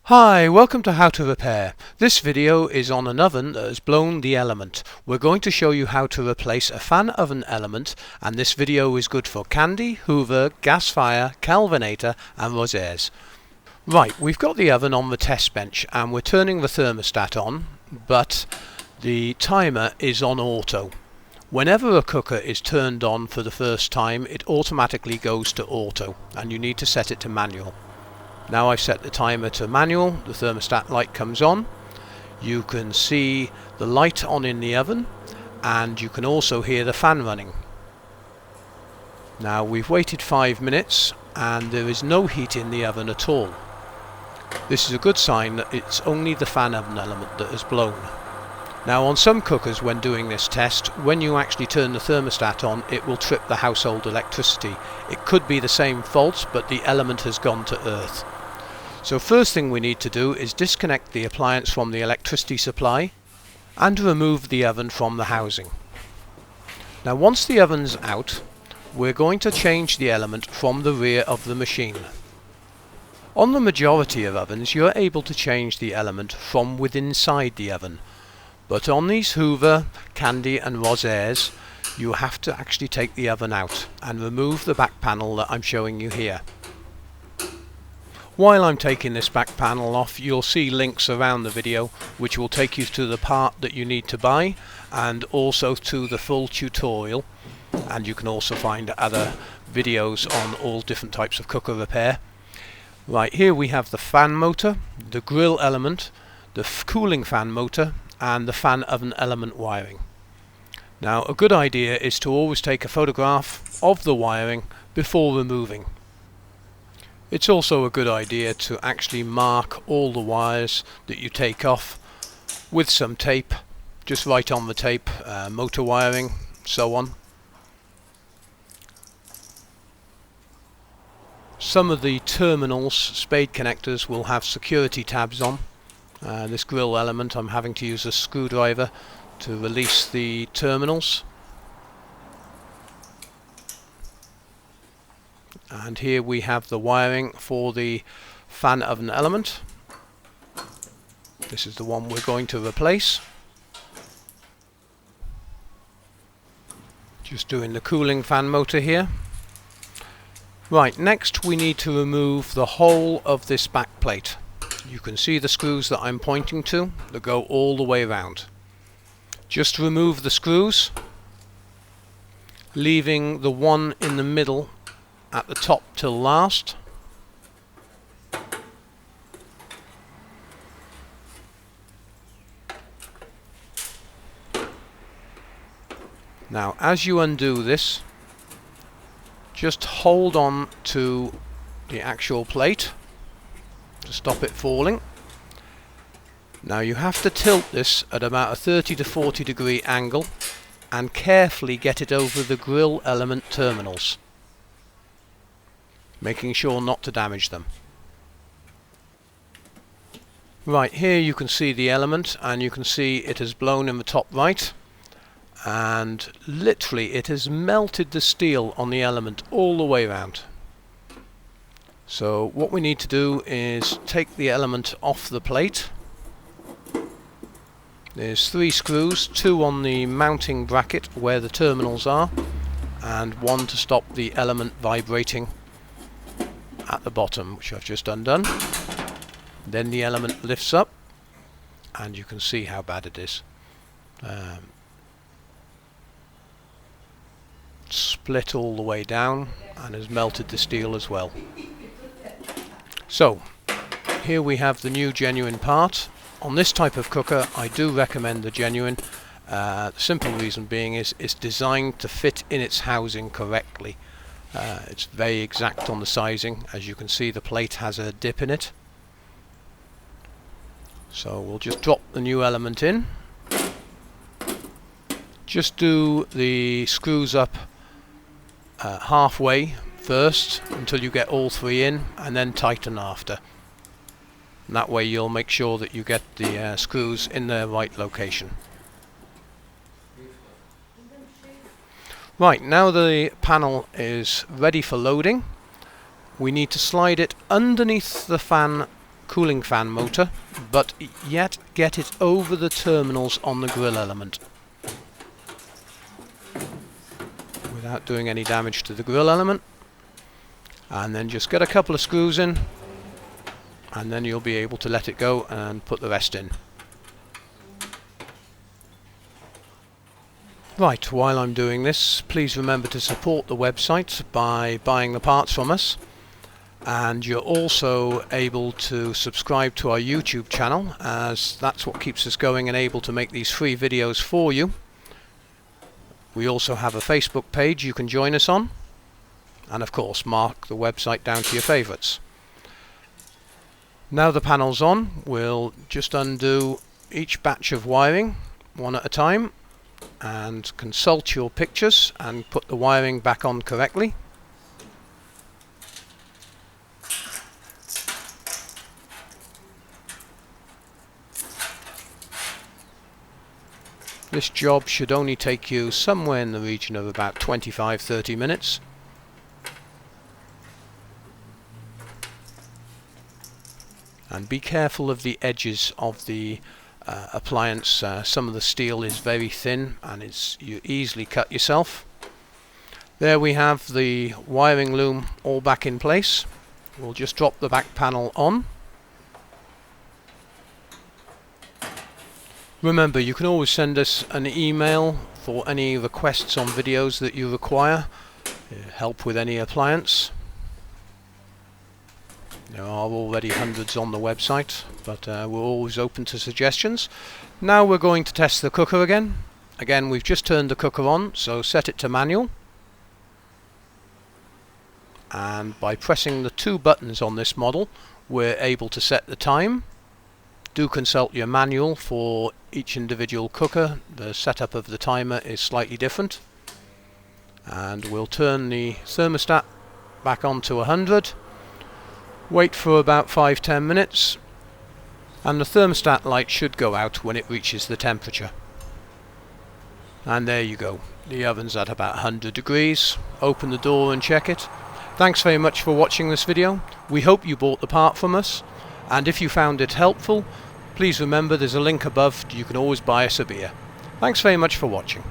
Hi, welcome to How to Repair. This video is on an oven that has blown the element. We're going to show you how to replace a fan oven element, and this video is good for Candy, Hoover, Gasfire, Kelvinator and Rosieres. Right, we've got the oven on the test bench and we're turning the thermostat on, but the timer is on auto. Whenever a cooker is turned on for the first time, it automatically goes to auto and you need to set it to manual. Now I've set the timer to manual, the thermostat light comes on. You can see the light on in the oven and you can also hear the fan running. Now we've waited 5 minutes and there is no heat in the oven at all. This is a good sign that it's only the fan oven element that has blown. Now on some cookers, when doing this test, when you actually turn the thermostat on, it will trip the household electricity. It could be the same fault, but the element has gone to earth. So first thing we need to do is disconnect the appliance from the electricity supply and remove the oven from the housing. Now once the oven's out, we're going to change the element from the rear of the machine. On the majority of ovens, you're able to change the element from within inside the oven. But on these Hoover, Candy and Rosieres, you have to actually take the oven out and remove the back panel that I'm showing you here. While I'm taking this back panel off, you'll see links around the video which will take you to the part that you need to buy and also to the full tutorial, and you can also find other videos on all different types of cooker repair. Right, here we have the fan motor, the grill element, the cooling fan motor and the fan oven element wiring. Now a good idea is to always take a photograph of the wiring before removing. It's also a good idea to actually mark all the wires that you take off with some tape, just write on the tape motor wiring, so on. Some of the terminals, spade connectors, will have security tabs on. This grill element, I'm having to use a screwdriver to release the terminals. And here we have the wiring for the fan oven element. This is the one we're going to replace. Just doing the cooling fan motor here. Right, next we need to remove the whole of this back plate. You can see the screws that I'm pointing to that go all the way around. Just remove the screws, leaving the one in the middle at the top till last. Now as you undo this, just hold on to the actual plate to stop it falling. Now you have to tilt this at about a 30 to 40 degree angle and carefully get it over the grill element terminals, making sure not to damage them. Right, here you can see the element and you can see it has blown in the top right, and literally it has melted the steel on the element all the way around. So what we need to do is take the element off the plate. There's 3 screws, 2 on the mounting bracket where the terminals are and 1 to stop the element vibrating at the bottom, which I've just undone. Then the element lifts up and you can see how bad it is. Split all the way down and has melted the steel as well. So here we have the new genuine part. On this type of cooker I do recommend the genuine. The simple reason being is it's designed to fit in its housing correctly. It's very exact on the sizing. As you can see, the plate has a dip in it. So we'll just drop the new element in. Just do the screws up halfway first until you get all 3 in, and then tighten after. And that way you'll make sure that you get the screws in their right location. Right, now the panel is ready for loading. We need to slide it underneath the fan cooling fan motor, but yet get it over the terminals on the grill element without doing any damage to the grill element. And then just get a couple of screws in, and then you'll be able to let it go and put the rest in. Right, while I'm doing this, please remember to support the website by buying the parts from us. And you're also able to subscribe to our YouTube channel, as that's what keeps us going and able to make these free videos for you. We also have a Facebook page you can join us on, and of course mark the website down to your favourites. Now the panel's on, we'll just undo each batch of wiring one at a time and consult your pictures and put the wiring back on correctly. This job should only take you somewhere in the region of about 25-30 minutes. And be careful of the edges of the appliance. Some of the steel is very thin and you easily cut yourself. There we have the wiring loom all back in place. We'll just drop the back panel on. Remember, you can always send us an email for any requests on videos that you require, help with any appliance. There are already hundreds on the website, but we're always open to suggestions. Now we're going to test the cooker again. Again, we've just turned the cooker on, so set it to manual. And by pressing the two buttons on this model, we're able to set the time. Do consult your manual for each individual cooker. The setup of the timer is slightly different. And we'll turn the thermostat back on to 100. Wait for about 5-10 minutes, and the thermostat light should go out when it reaches the temperature. And there you go, the oven's at about 100 degrees. Open the door and check it. Thanks very much for watching this video. We hope you bought the part from us, and if you found it helpful, please remember there's a link above. You can always buy us a beer. Thanks very much for watching.